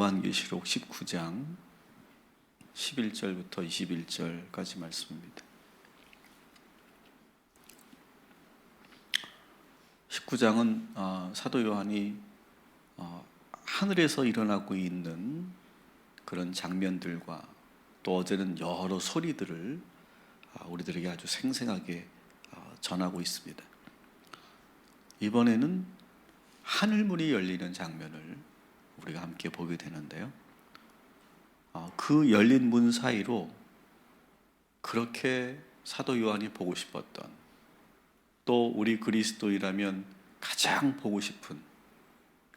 요한계시록 19장 11절부터 21절까지 말씀입니다. 19장은 사도 요한이 하늘에서 일어나고 있는 그런 장면들과 또 어제는 여러 소리들을 우리들에게 아주 생생하게 전하고 있습니다. 이번에는 하늘문이 열리는 장면을 우리가 함께 보게 되는데요. 그 열린 문 사이로 그렇게 사도 요한이 보고 싶었던, 또 우리 그리스도인이라면 가장 보고 싶은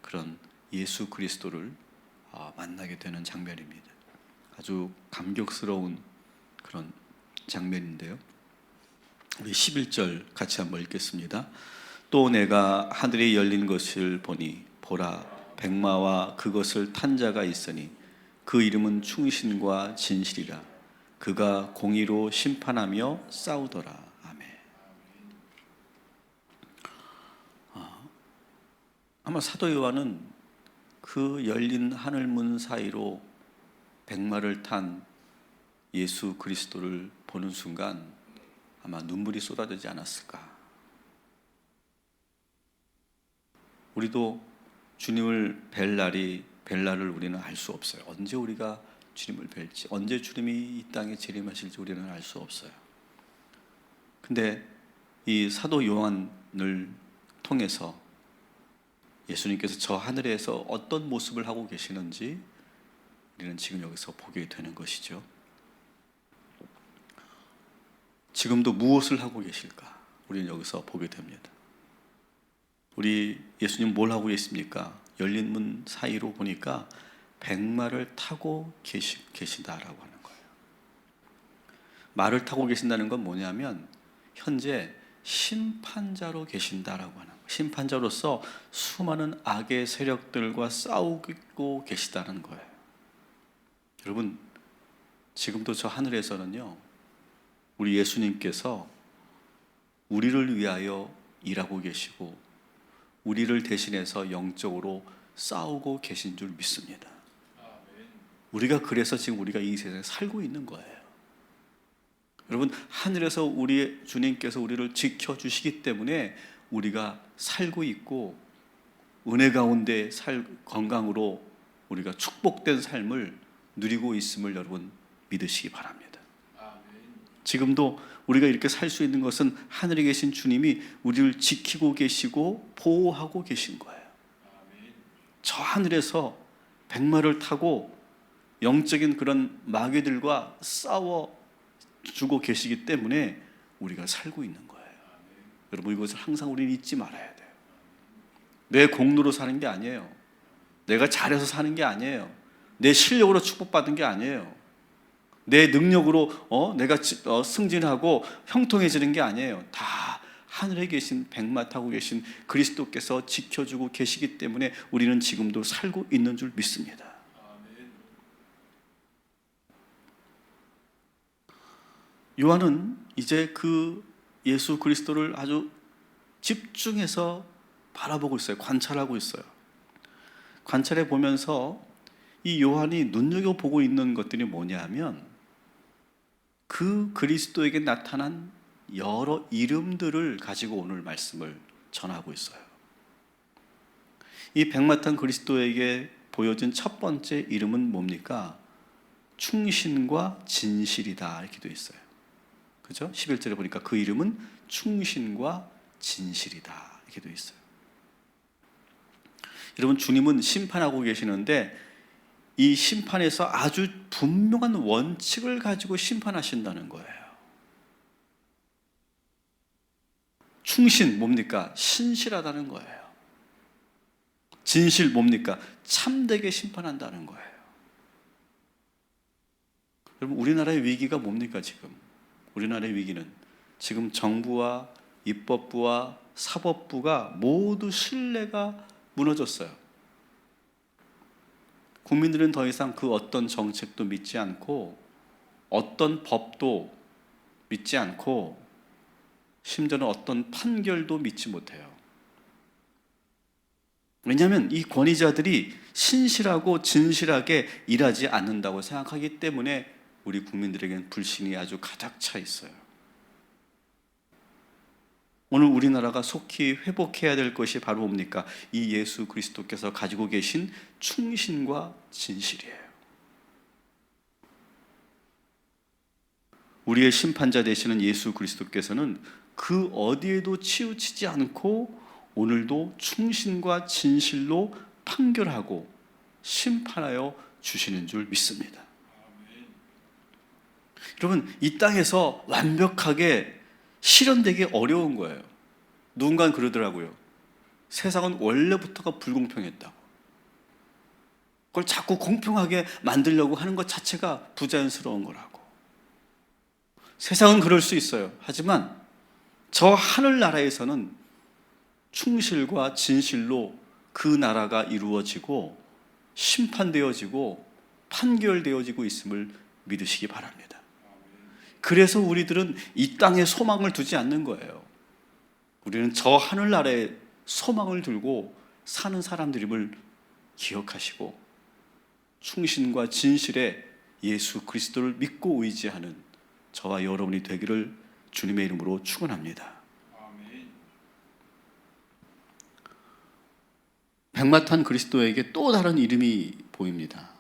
그런 예수 그리스도를 만나게 되는 장면입니다. 아주 감격스러운 그런 장면인데요. 우리 11절 같이 한번 읽겠습니다. 또 내가 하늘이 열린 것을 보니 보라, 백마와 그것을 탄 자가 있으니 그 이름은 충신과 진실이라. 그가 공의로 심판하며 싸우더라. 아멘. 아마 사도 요한은 그 열린 하늘문 사이로 백마를 탄 예수 그리스도를 보는 순간 아마 눈물이 쏟아지지 않았을까. 우리도 주님을 뵐 날을 우리는 알 수 없어요. 언제 우리가 주님을 뵐지, 언제 주님이 이 땅에 재림하실지 우리는 알 수 없어요. 근데 이 사도 요한을 통해서 예수님께서 저 하늘에서 어떤 모습을 하고 계시는지 우리는 지금 여기서 보게 되는 것이죠. 지금도 무엇을 하고 계실까? 우리는 여기서 보게 됩니다. 우리 예수님 뭘 하고 계십니까? 열린 문 사이로 보니까 백마를 타고 계시다라고 하는 거예요. 말을 타고 계신다는 건 뭐냐면 현재 심판자로 계신다라고 하는 거예요. 심판자로서 수많은 악의 세력들과 싸우고 계시다는 거예요. 여러분, 지금도 저 하늘에서는요, 우리 예수님께서 우리를 위하여 일하고 계시고 우리를 대신해서 영적으로 싸우고 계신 줄 믿습니다. 우리가 그래서 지금 우리가 이 세상에 살고 있는 거예요. 여러분, 하늘에서 우리 주님께서 우리를 지켜주시기 때문에 우리가 살고 있고 은혜 가운데 건강으로 우리가 축복된 삶을 누리고 있음을 여러분 믿으시기 바랍니다. 지금도 우리가 이렇게 살 수 있는 것은 하늘에 계신 주님이 우리를 지키고 계시고 보호하고 계신 거예요. 저 하늘에서 백마를 타고 영적인 그런 마귀들과 싸워주고 계시기 때문에 우리가 살고 있는 거예요. 여러분, 이것을 항상 우리는 잊지 말아야 돼요. 내 공로로 사는 게 아니에요. 내가 잘해서 사는 게 아니에요. 내 실력으로 축복받은 게 아니에요. 내 능력으로 내가 승진하고 형통해지는 게 아니에요. 다 하늘에 계신 백마 타고 계신 그리스도께서 지켜주고 계시기 때문에 우리는 지금도 살고 있는 줄 믿습니다. 요한은 이제 그 예수 그리스도를 아주 집중해서 바라보고 있어요. 관찰하고 있어요. 관찰해 보면서 이 요한이 눈여겨보고 있는 것들이 뭐냐면 그 그리스도에게 나타난 여러 이름들을 가지고 오늘 말씀을 전하고 있어요. 이 백마 탄 그리스도에게 보여진 첫 번째 이름은 뭡니까? 충신과 진실이다 이렇게 되어 있어요. 그죠? 11절에 보니까 그 이름은 충신과 진실이다 이렇게 되어 있어요. 여러분, 주님은 심판하고 계시는데 이 심판에서 아주 분명한 원칙을 가지고 심판하신다는 거예요. 충신 뭡니까? 신실하다는 거예요. 진실 뭡니까? 참되게 심판한다는 거예요. 여러분, 우리나라의 위기가 뭡니까 지금? 우리나라의 위기는 지금 정부와 입법부와 사법부가 모두 신뢰가 무너졌어요. 국민들은 더 이상 그 어떤 정책도 믿지 않고 어떤 법도 믿지 않고 심지어는 어떤 판결도 믿지 못해요. 왜냐하면 이 권위자들이 신실하고 진실하게 일하지 않는다고 생각하기 때문에 우리 국민들에게는 불신이 아주 가득 차 있어요. 오늘 우리나라가 속히 회복해야 될 것이 바로 뭡니까? 이 예수 그리스도께서 가지고 계신 충신과 진실이에요. 우리의 심판자 되시는 예수 그리스도께서는 그 어디에도 치우치지 않고 오늘도 충신과 진실로 판결하고 심판하여 주시는 줄 믿습니다. 여러분, 이 땅에서 완벽하게 실현되기 어려운 거예요. 누군가는 그러더라고요. 세상은 원래부터가 불공평했다고. 그걸 자꾸 공평하게 만들려고 하는 것 자체가 부자연스러운 거라고. 세상은 그럴 수 있어요. 하지만 저 하늘나라에서는 충실과 진실로 그 나라가 이루어지고 심판되어지고 판결되어지고 있음을 믿으시기 바랍니다. 그래서 우리들은 이 땅에 소망을 두지 않는 거예요. 우리는 저 하늘나라에 소망을 들고 사는 사람들임을 기억하시고 충신과 진실에 예수 그리스도를 믿고 의지하는 저와 여러분이 되기를 주님의 이름으로 축원합니다. 백마탄 그리스도에게 또 다른 이름이 보입니다.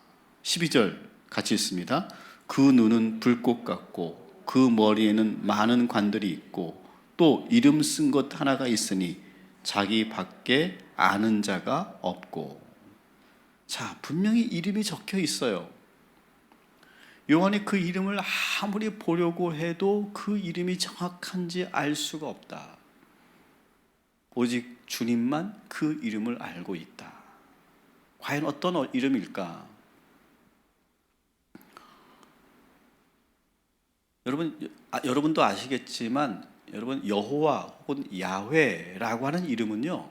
12절 같이 읽습니다. 그 눈은 불꽃 같고 그 머리에는 많은 관들이 있고 또 이름 쓴 것 하나가 있으니 자기 밖에 아는 자가 없고. 자, 분명히 이름이 적혀 있어요. 요한이 그 이름을 아무리 보려고 해도 그 이름이 정확한지 알 수가 없다. 오직 주님만 그 이름을 알고 있다. 과연 어떤 이름일까? 여러분도 아시겠지만 여러분, 여호와 혹은 야훼라고 하는 이름은요,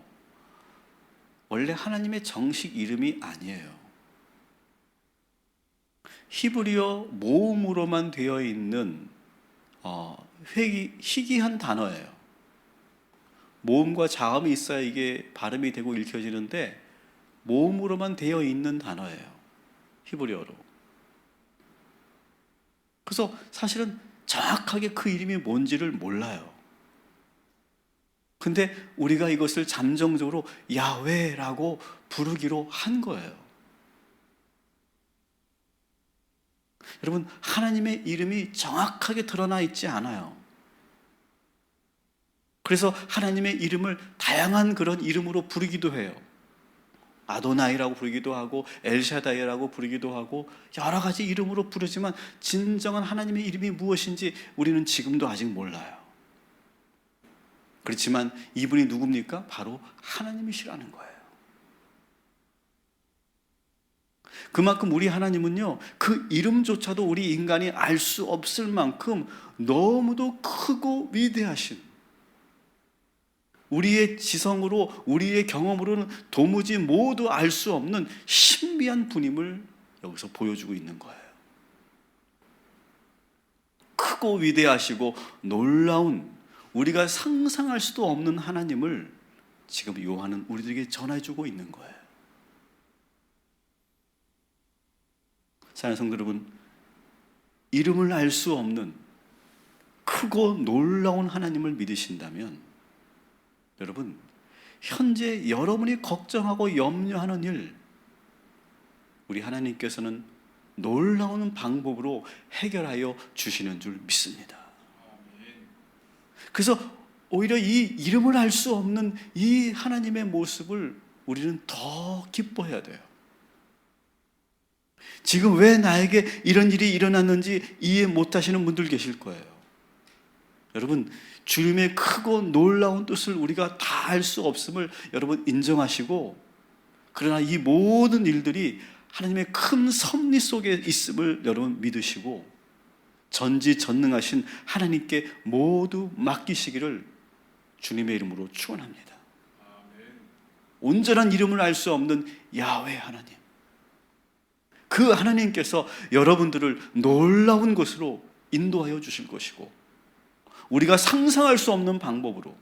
원래 하나님의 정식 이름이 아니에요. 히브리어 모음으로만 되어 있는 희귀한 단어예요. 모음과 자음이 있어야 이게 발음이 되고 읽혀지는데 모음으로만 되어 있는 단어예요. 히브리어로. 그래서 사실은 정확하게 그 이름이 뭔지를 몰라요. 근데 우리가 이것을 잠정적으로 야훼라고 부르기로 한 거예요. 여러분, 하나님의 이름이 정확하게 드러나 있지 않아요. 그래서 하나님의 이름을 다양한 그런 이름으로 부르기도 해요. 아도나이라고 부르기도 하고 엘샤다이라고 부르기도 하고 여러 가지 이름으로 부르지만 진정한 하나님의 이름이 무엇인지 우리는 지금도 아직 몰라요. 그렇지만 이분이 누굽니까? 바로 하나님이시라는 거예요. 그만큼 우리 하나님은요, 그 이름조차도 우리 인간이 알 수 없을 만큼 너무도 크고 위대하신, 우리의 지성으로, 우리의 경험으로는 도무지 모두 알 수 없는 신비한 분임을 여기서 보여주고 있는 거예요. 크고 위대하시고 놀라운, 우리가 상상할 수도 없는 하나님을 지금 요한은 우리들에게 전해주고 있는 거예요. 사랑하는 성도 여러분, 이름을 알 수 없는 크고 놀라운 하나님을 믿으신다면 여러분, 현재 여러분이 걱정하고 염려하는 일, 우리 하나님께서는 놀라운 방법으로 해결하여 주시는 줄 믿습니다. 그래서 오히려 이 이름을 알 수 없는 이 하나님의 모습을 우리는 더 기뻐해야 돼요. 지금 왜 나에게 이런 일이 일어났는지 이해 못하시는 분들 계실 거예요. 여러분, 주님의 크고 놀라운 뜻을 우리가 다 알 수 없음을 여러분 인정하시고, 그러나 이 모든 일들이 하나님의 큰 섭리 속에 있음을 여러분 믿으시고 전지전능하신 하나님께 모두 맡기시기를 주님의 이름으로 축원합니다. 온전한 이름을 알 수 없는 야훼 하나님, 그 하나님께서 여러분들을 놀라운 것으로 인도하여 주실 것이고, 우리가 상상할 수 없는 방법으로,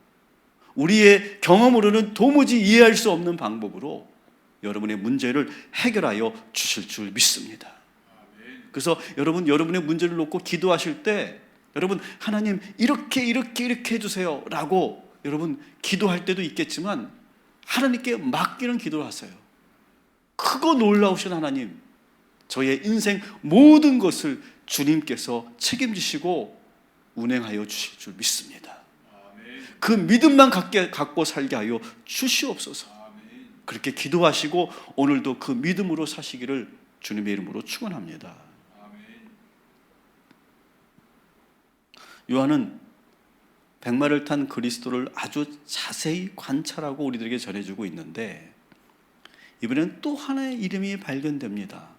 우리의 경험으로는 도무지 이해할 수 없는 방법으로 여러분의 문제를 해결하여 주실 줄 믿습니다. 그래서 여러분의 문제를 놓고 기도하실 때 여러분 하나님 이렇게 해주세요 라고 여러분 기도할 때도 있겠지만 하나님께 맡기는 기도를 하세요. 크고 놀라우신 하나님, 저의 인생 모든 것을 주님께서 책임지시고 운행하여 주실 줄 믿습니다. 그 믿음만 갖고 살게 하여 주시옵소서. 그렇게 기도하시고 오늘도 그 믿음으로 사시기를 주님의 이름으로 축원합니다. 요한은 백마를 탄 그리스도를 아주 자세히 관찰하고 우리들에게 전해주고 있는데 이번에는 또 하나의 이름이 발견됩니다.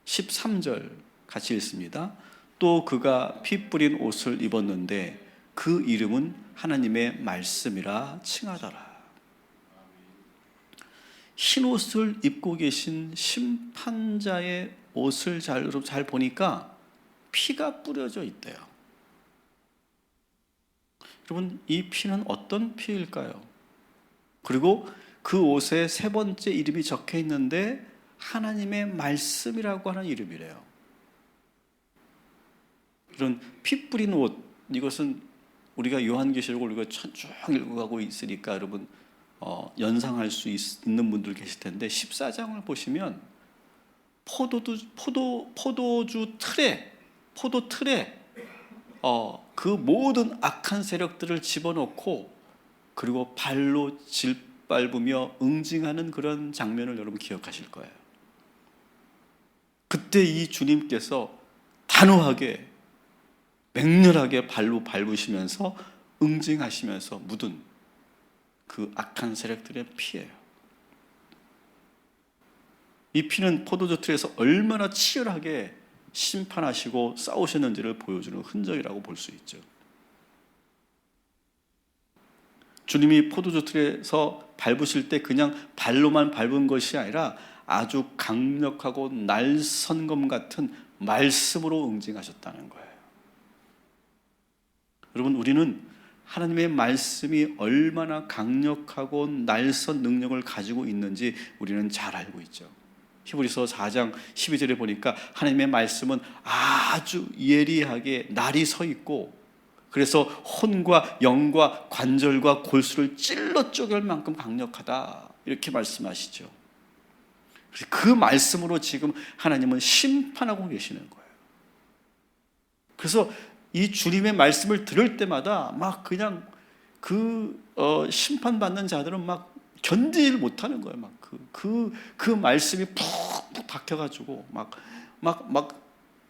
13절 같이 읽습니다. 또 그가 피 뿌린 옷을 입었는데 그 이름은 하나님의 말씀이라 칭하더라. 흰 옷을 입고 계신 심판자의 옷을 잘 보니까 피가 뿌려져 있대요. 여러분, 이 피는 어떤 피일까요? 그리고 그 옷에 세 번째 이름이 적혀 있는데 하나님의 말씀이라고 하는 이름이래요. 이런 피 뿌린 옷, 이것은 우리가 요한계시록을 우리가 쭉 읽어가고 있으니까 여러분 연상할 수 있는 분들 계실 텐데 14장을 보시면 포도주 틀에 그 모든 악한 세력들을 집어넣고 그리고 발로 짓밟으며 응징하는 그런 장면을 여러분 기억하실 거예요. 그때 이 주님께서 단호하게 맹렬하게 발로 밟으시면서 응징하시면서 묻은 그 악한 세력들의 피예요. 이 피는 포도주 틀에서 얼마나 치열하게 심판하시고 싸우셨는지를 보여주는 흔적이라고 볼 수 있죠. 주님이 포도주 틀에서 밟으실 때 그냥 발로만 밟은 것이 아니라 아주 강력하고 날선검 같은 말씀으로 응징하셨다는 거예요. 여러분, 우리는 하나님의 말씀이 얼마나 강력하고 날선 능력을 가지고 있는지 우리는 잘 알고 있죠. 히브리서 4장 12절에 보니까 하나님의 말씀은 아주 예리하게 날이 서 있고 그래서 혼과 영과 관절과 골수를 찔러 쪼갤 만큼 강력하다 이렇게 말씀하시죠. 그 말씀으로 지금 하나님은 심판하고 계시는 거예요. 그래서 이 주님의 말씀을 들을 때마다 막 그냥 심판받는 자들은 막 견디질 못하는 거예요. 막 그 말씀이 푹푹 박혀가지고 막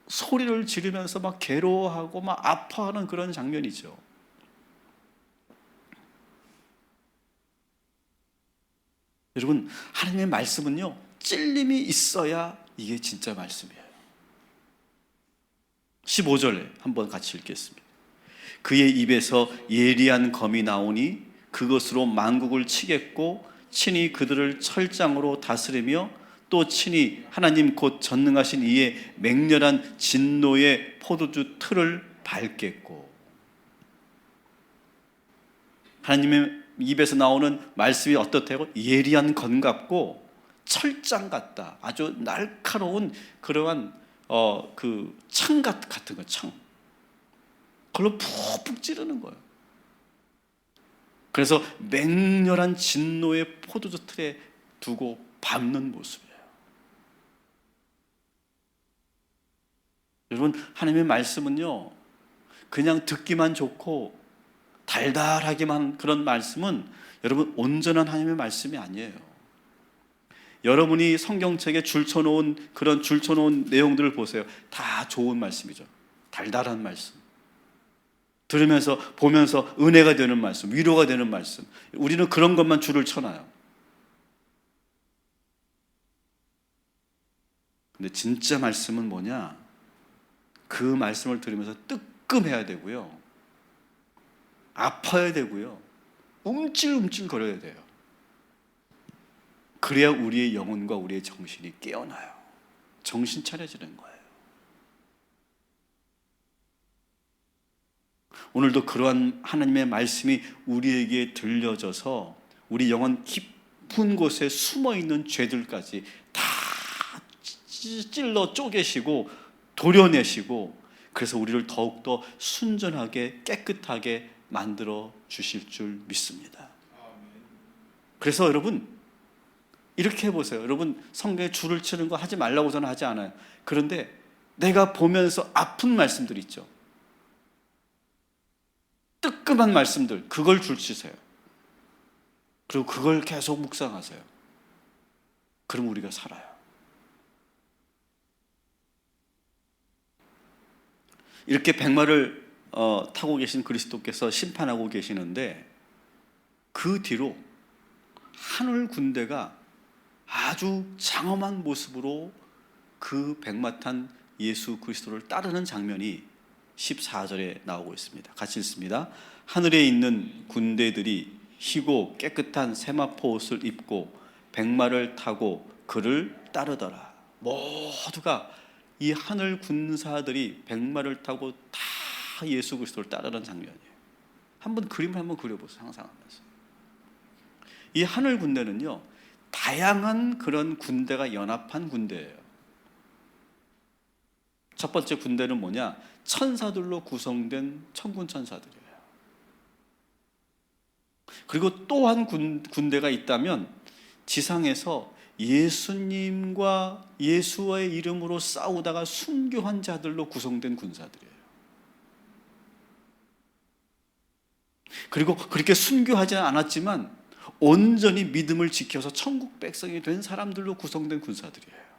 소리를 지르면서 막 괴로워하고 막 아파하는 그런 장면이죠. 여러분, 하나님의 말씀은요, 찔림이 있어야 이게 진짜 말씀이에요. 15절에 한번 같이 읽겠습니다. 그의 입에서 예리한 검이 나오니 그것으로 만국을 치겠고 친히 그들을 철장으로 다스리며 또 친히 하나님 곧 전능하신 이의 맹렬한 진노의 포도주 틀을 밟겠고. 하나님의 입에서 나오는 말씀이 어떻다고? 예리한 검 같고 철장 같다. 아주 날카로운 그러한 그 창 같은 거, 창. 그걸로 푹푹 찌르는 거예요. 그래서 맹렬한 진노의 포도주 틀에 두고 밟는 모습이에요. 여러분, 하나님의 말씀은요, 그냥 듣기만 좋고 달달하기만 그런 말씀은 여러분 온전한 하나님의 말씀이 아니에요. 여러분이 성경책에 줄쳐놓은 내용들을 보세요. 다 좋은 말씀이죠. 달달한 말씀. 들으면서 보면서 은혜가 되는 말씀, 위로가 되는 말씀. 우리는 그런 것만 줄을 쳐놔요. 근데 진짜 말씀은 뭐냐? 그 말씀을 들으면서 뜨끔해야 되고요, 아파야 되고요, 움찔움찔 거려야 돼요. 그래야 우리의 영혼과 우리의 정신이 깨어나요. 정신 차려지는 거예요. 오늘도 그러한 하나님의 말씀이 우리에게 들려져서 우리 영혼 깊은 곳에 숨어있는 죄들까지 다 찔러 쪼개시고 도려내시고, 그래서 우리를 더욱더 순전하게 깨끗하게 만들어 주실 줄 믿습니다. 그래서 여러분 이렇게 해보세요. 여러분 성경에 줄을 치는 거 하지 말라고 저는 하지 않아요. 그런데 내가 보면서 아픈 말씀들 있죠. 뜨끔한 말씀들, 그걸 줄 치세요. 그리고 그걸 계속 묵상하세요. 그럼 우리가 살아요. 이렇게 백마를 타고 계신 그리스도께서 심판하고 계시는데, 그 뒤로 하늘 군대가 아주 장엄한 모습으로 그 백마 탄 예수 그리스도를 따르는 장면이 14절에 나오고 있습니다. 같이 읽습니다. 하늘에 있는 군대들이 희고 깨끗한 세마포 옷을 입고 백마를 타고 그를 따르더라. 모두가 이 하늘 군사들이 백마를 타고 다 예수 그리스도를 따르는 장면이에요. 한번 그림을 한번 그려보세요. 상상하면서. 이 하늘 군대는요, 다양한 그런 군대가 연합한 군대예요. 첫 번째 군대는 뭐냐? 천사들로 구성된 천군 천사들이에요. 그리고 또 한 군대가 있다면 지상에서 예수님과 예수와의 이름으로 싸우다가 순교한 자들로 구성된 군사들이에요. 그리고 그렇게 순교하지는 않았지만 온전히 믿음을 지켜서 천국 백성이 된 사람들로 구성된 군사들이에요.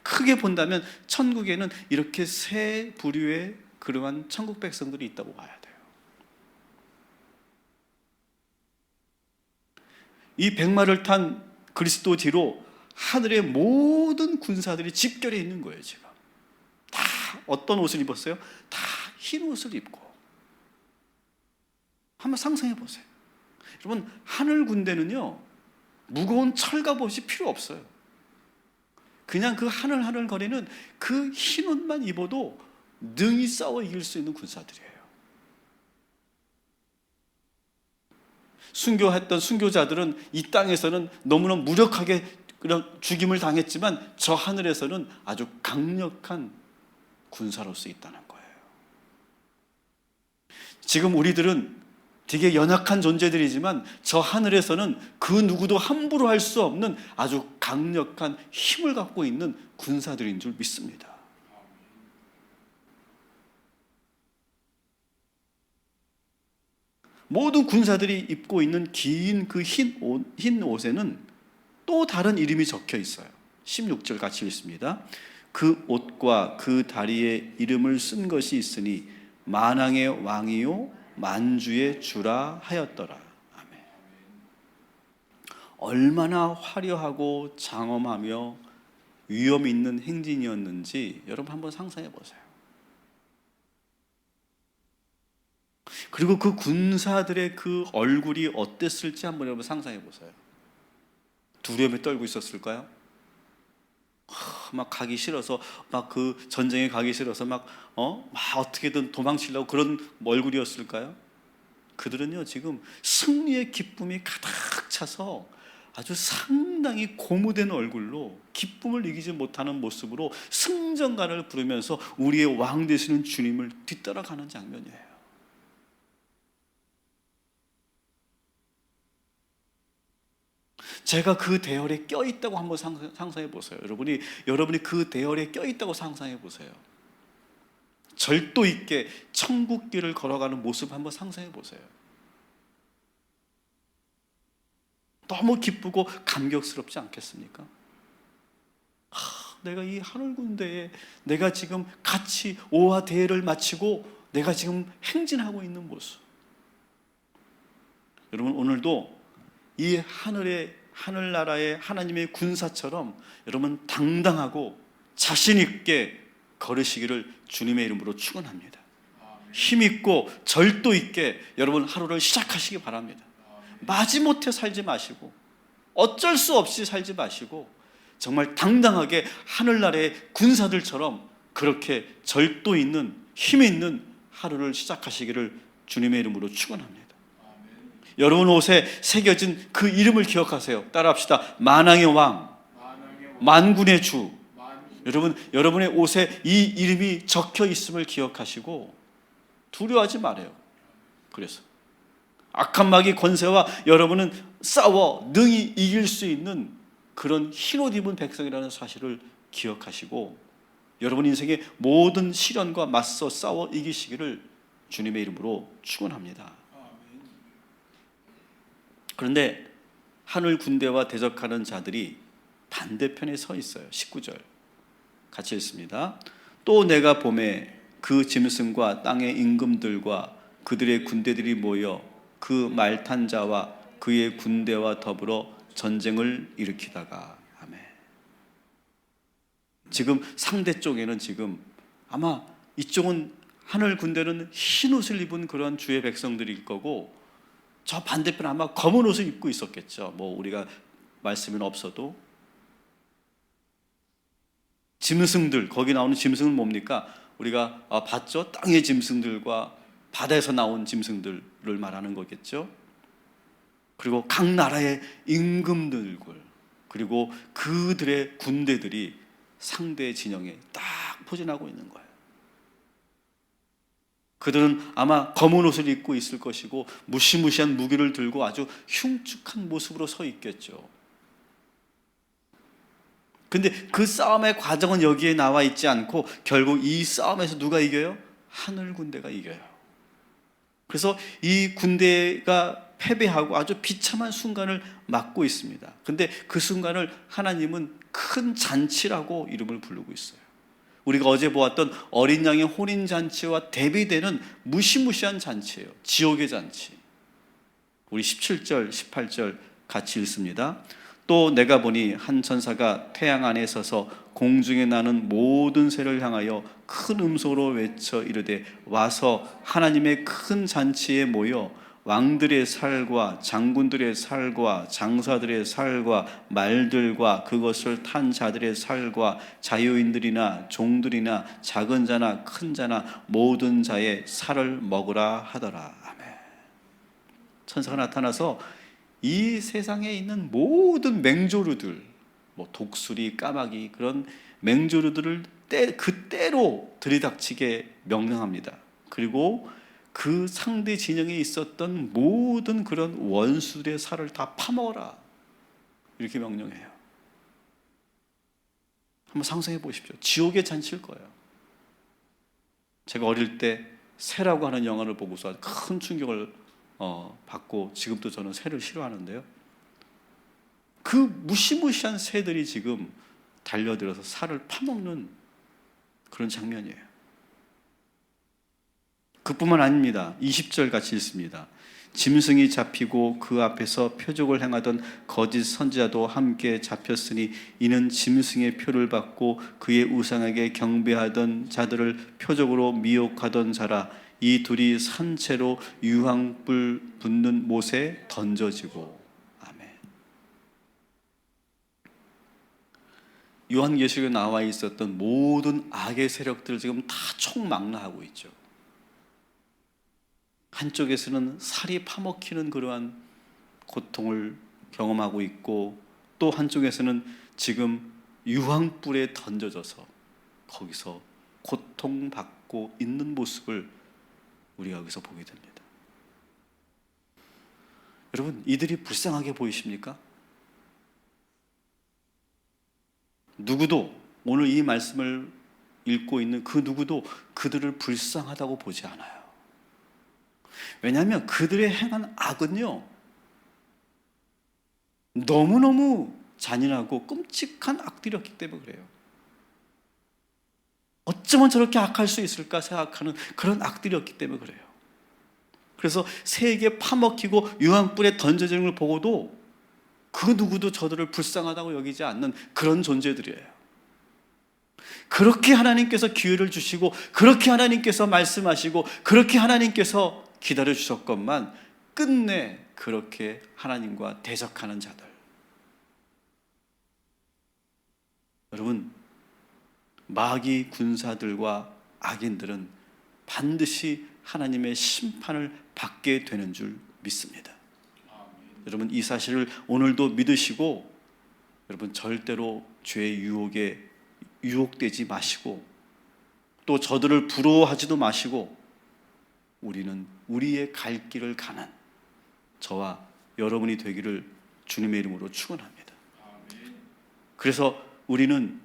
크게 본다면 천국에는 이렇게 세 부류의 그러한 천국 백성들이 있다고 봐야 돼요. 이 백마를 탄 그리스도 뒤로 하늘의 모든 군사들이 집결해 있는 거예요. 지금 다 어떤 옷을 입었어요? 다 흰 옷을 입고. 한번 상상해 보세요. 여러분, 하늘 군대는요, 무거운 철갑옷이 필요 없어요. 그냥 그 하늘하늘 거리는 그 흰 옷만 입어도 능히 싸워 이길 수 있는 군사들이에요. 순교했던 순교자들은 이 땅에서는 너무나 무력하게 그런 죽임을 당했지만 저 하늘에서는 아주 강력한 군사로서 있다는 거예요. 지금 우리들은 되게 연약한 존재들이지만 저 하늘에서는 그 누구도 함부로 할 수 없는 아주 강력한 힘을 갖고 있는 군사들인 줄 믿습니다. 모든 군사들이 입고 있는 긴 그 흰 옷에는 또 다른 이름이 적혀 있어요. 16절 같이 읽습니다. 그 옷과 그 다리에 이름을 쓴 것이 있으니 만왕의 왕이요 만주의 주라 하였더라. 아멘. 얼마나 화려하고 장엄하며 위험 있는 행진이었는지 여러분 한번 상상해 보세요. 그리고 그 군사들의 그 얼굴이 어땠을지 한번 여러분 상상해 보세요. 두려움에 떨고 있었을까요? 막 가기 싫어서, 막 그 전쟁에 가기 싫어서 막 어떻게든 도망치려고 그런 얼굴이었을까요? 그들은요, 지금 승리의 기쁨이 가득 차서 아주 상당히 고무된 얼굴로 기쁨을 이기지 못하는 모습으로 승전가를 부르면서 우리의 왕 되시는 주님을 뒤따라가는 장면이에요. 제가 그 대열에 껴있다고 한번 상상해 보세요. 여러분이 그 대열에 껴있다고 상상해 보세요. 절도 있게 천국길을 걸어가는 모습 한번 상상해 보세요. 너무 기쁘고 감격스럽지 않겠습니까? 내가 이 하늘 군대에 내가 지금 같이 오와 대회를 마치고 내가 지금 행진하고 있는 모습. 여러분, 오늘도 이 하늘나라의 하나님의 군사처럼 여러분 당당하고 자신 있게 걸으시기를 주님의 이름으로 축원합니다. 힘있고 절도 있게 여러분 하루를 시작하시기 바랍니다. 마지못해 살지 마시고 어쩔 수 없이 살지 마시고 정말 당당하게 하늘나라의 군사들처럼 그렇게 절도 있는 힘 있는 하루를 시작하시기를 주님의 이름으로 축원합니다. 여러분 옷에 새겨진 그 이름을 기억하세요. 따라합시다. 만왕의 왕, 만군의 주. 여러분의 옷에 이 이름이 적혀 있음을 기억하시고 두려워하지 말아요. 그래서 악한 마귀 권세와 여러분은 싸워 능히 이길 수 있는 그런 흰옷 입은 백성이라는 사실을 기억하시고 여러분 인생의 모든 시련과 맞서 싸워 이기시기를 주님의 이름으로 축원합니다. 그런데 하늘 군대와 대적하는 자들이 반대편에 서 있어요. 19절 같이 읽습니다. 또 내가 보매 그 짐승과 땅의 임금들과 그들의 군대들이 모여 그 말탄 자와 그의 군대와 더불어 전쟁을 일으키다가. 아멘. 지금 상대 쪽에는 지금 아마 이쪽은 하늘 군대는 흰 옷을 입은 그런 주의 백성들일 거고 저 반대편 아마 검은 옷을 입고 있었겠죠. 뭐 우리가 말씀은 없어도 짐승들, 거기 나오는 짐승은 뭡니까? 우리가 봤죠? 땅의 짐승들과 바다에서 나온 짐승들을 말하는 거겠죠. 그리고 각 나라의 임금들 그리고 그들의 군대들이 상대 진영에 딱 포진하고 있는 거예요. 그들은 아마 검은 옷을 입고 있을 것이고 무시무시한 무기를 들고 아주 흉측한 모습으로 서 있겠죠. 근데 그 싸움의 과정은 여기에 나와 있지 않고 결국 이 싸움에서 누가 이겨요? 하늘 군대가 이겨요. 그래서 이 군대가 패배하고 아주 비참한 순간을 맞고 있습니다. 근데 그 순간을 하나님은 큰 잔치라고 이름을 부르고 있어요. 우리가 어제 보았던 어린 양의 혼인잔치와 대비되는 무시무시한 잔치예요. 지옥의 잔치. 우리 17절, 18절 같이 읽습니다. 또 내가 보니 한 천사가 태양 안에 서서 공중에 나는 모든 새를 향하여 큰 음소로 외쳐 이르되 와서 하나님의 큰 잔치에 모여 왕들의 살과 장군들의 살과 장사들의 살과 말들과 그것을 탄 자들의 살과 자유인들이나 종들이나 작은 자나 큰 자나 모든 자의 살을 먹으라 하더라. 아멘. 천사가 나타나서 이 세상에 있는 모든 맹조류들, 뭐 독수리, 까마귀 그런 맹조류들을 그때로 들이닥치게 명령합니다. 그리고 그 상대 진영에 있었던 모든 그런 원수들의 살을 다 파먹어라 이렇게 명령해요. 한번 상상해 보십시오. 지옥의 잔치일 거예요. 제가 어릴 때 새라고 하는 영화를 보고서 큰 충격을 받고 지금도 저는 새를 싫어하는데요. 그 무시무시한 새들이 지금 달려들어서 살을 파먹는 그런 장면이에요. 그뿐만 아닙니다. 20절 같이 읽습니다. 짐승이 잡히고 그 앞에서 표적을 행하던 거짓 선지자도 함께 잡혔으니 이는 짐승의 표를 받고 그의 우상에게 경배하던 자들을 표적으로 미혹하던 자라. 이 둘이 산채로 유황불 붙는 못에 던져지고. 아멘. 요한계시록에 나와 있었던 모든 악의 세력들을 지금 다 총망라하고 있죠. 한쪽에서는 살이 파먹히는 그러한 고통을 경험하고 있고 또 한쪽에서는 지금 유황불에 던져져서 거기서 고통받고 있는 모습을 우리가 여기서 보게 됩니다. 여러분, 이들이 불쌍하게 보이십니까? 누구도 오늘 이 말씀을 읽고 있는 그 누구도 그들을 불쌍하다고 보지 않아요. 왜냐하면 그들의 행한 악은요 너무너무 잔인하고 끔찍한 악들이었기 때문에 그래요. 어쩌면 저렇게 악할 수 있을까 생각하는 그런 악들이었기 때문에 그래요. 그래서 새에게 파먹히고 유황불에 던져지는 걸 보고도 그 누구도 저들을 불쌍하다고 여기지 않는 그런 존재들이에요. 그렇게 하나님께서 기회를 주시고 그렇게 하나님께서 말씀하시고 그렇게 하나님께서 기다려 주셨건만 끝내 그렇게 하나님과 대적하는 자들. 여러분, 마귀 군사들과 악인들은 반드시 하나님의 심판을 받게 되는 줄 믿습니다. 여러분, 이 사실을 오늘도 믿으시고, 여러분 절대로 죄의 유혹에 유혹되지 마시고, 또 저들을 부러워하지도 마시고, 우리는 우리의 갈 길을 가는 저와 여러분이 되기를 주님의 이름으로 축원합니다. 그래서 우리는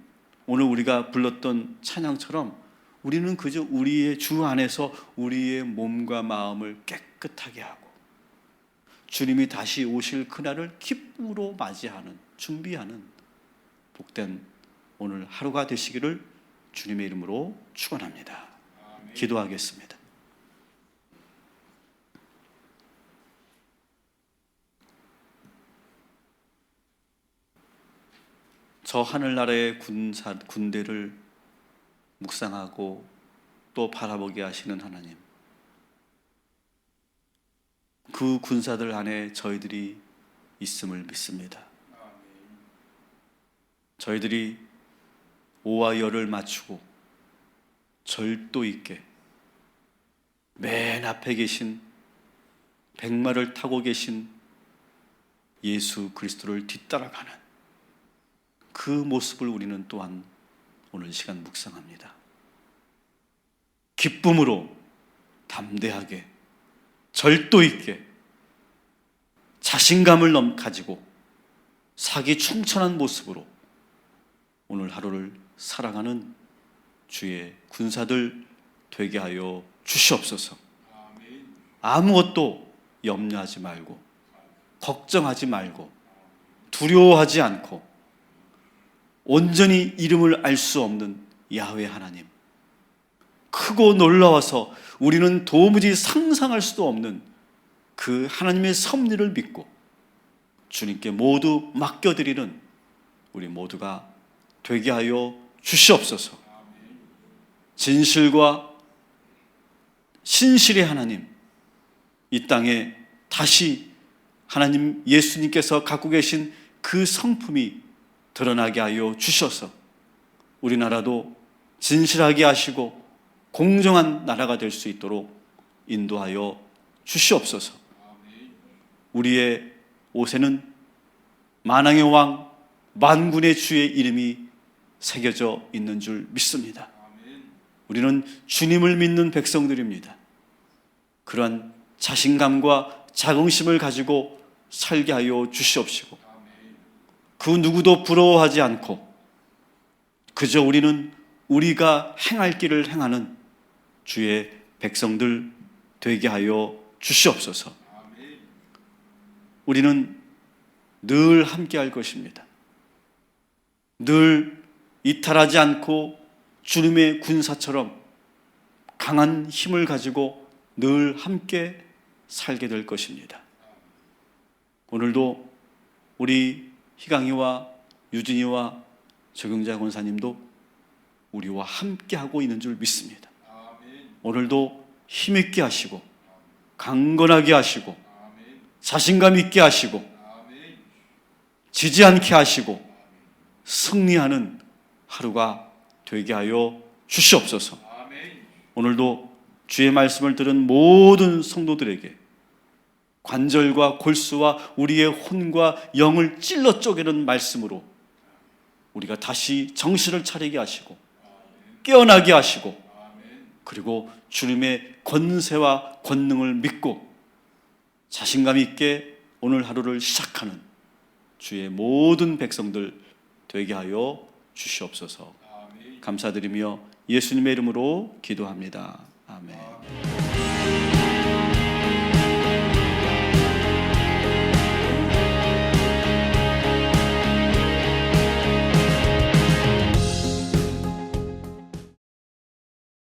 오늘 우리가 불렀던 찬양처럼 우리는 그저 우리의 주 안에서 우리의 몸과 마음을 깨끗하게 하고 주님이 다시 오실 그날을 기쁨으로 맞이하는, 준비하는 복된 오늘 하루가 되시기를 주님의 이름으로 축원합니다. 기도하겠습니다. 저 하늘나라의 군대를 묵상하고 또 바라보게 하시는 하나님, 그 군사들 안에 저희들이 있음을 믿습니다. 저희들이 오와 열을 맞추고 절도 있게 맨 앞에 계신 백마를 타고 계신 예수 그리스도를 뒤따라가는 그 모습을 우리는 또한 오늘 시간 묵상합니다. 기쁨으로 담대하게 절도 있게 자신감을 가지고 사기 충천한 모습으로 오늘 하루를 살아가는 주의 군사들 되게 하여 주시옵소서. 아무것도 염려하지 말고 걱정하지 말고 두려워하지 않고 온전히 이름을 알 수 없는 야훼 하나님, 크고 놀라워서 우리는 도무지 상상할 수도 없는 그 하나님의 섭리를 믿고 주님께 모두 맡겨드리는 우리 모두가 되게 하여 주시옵소서. 진실과 신실의 하나님, 이 땅에 다시 하나님 예수님께서 갖고 계신 그 성품이 드러나게 하여 주셔서 우리나라도 진실하게 하시고 공정한 나라가 될 수 있도록 인도하여 주시옵소서. 우리의 옷에는 만왕의 왕 만군의 주의 이름이 새겨져 있는 줄 믿습니다. 우리는 주님을 믿는 백성들입니다. 그러한 자신감과 자긍심을 가지고 살게 하여 주시옵시고 그 누구도 부러워하지 않고 그저 우리는 우리가 행할 길을 행하는 주의 백성들 되게 하여 주시옵소서. 우리는 늘 함께 할 것입니다. 늘 이탈하지 않고 주님의 군사처럼 강한 힘을 가지고 늘 함께 살게 될 것입니다. 오늘도 우리 희강이와 유진이와 적용자 권사님도 우리와 함께 하고 있는 줄 믿습니다. 오늘도 힘있게 하시고 강건하게 하시고 자신감 있게 하시고 지지 않게 하시고 승리하는 하루가 되게 하여 주시옵소서. 오늘도 주의 말씀을 들은 모든 성도들에게 관절과 골수와 우리의 혼과 영을 찔러 쪼개는 말씀으로 우리가 다시 정신을 차리게 하시고 깨어나게 하시고 그리고 주님의 권세와 권능을 믿고 자신감 있게 오늘 하루를 시작하는 주의 모든 백성들 되게 하여 주시옵소서. 감사드리며 예수님의 이름으로 기도합니다. 아멘.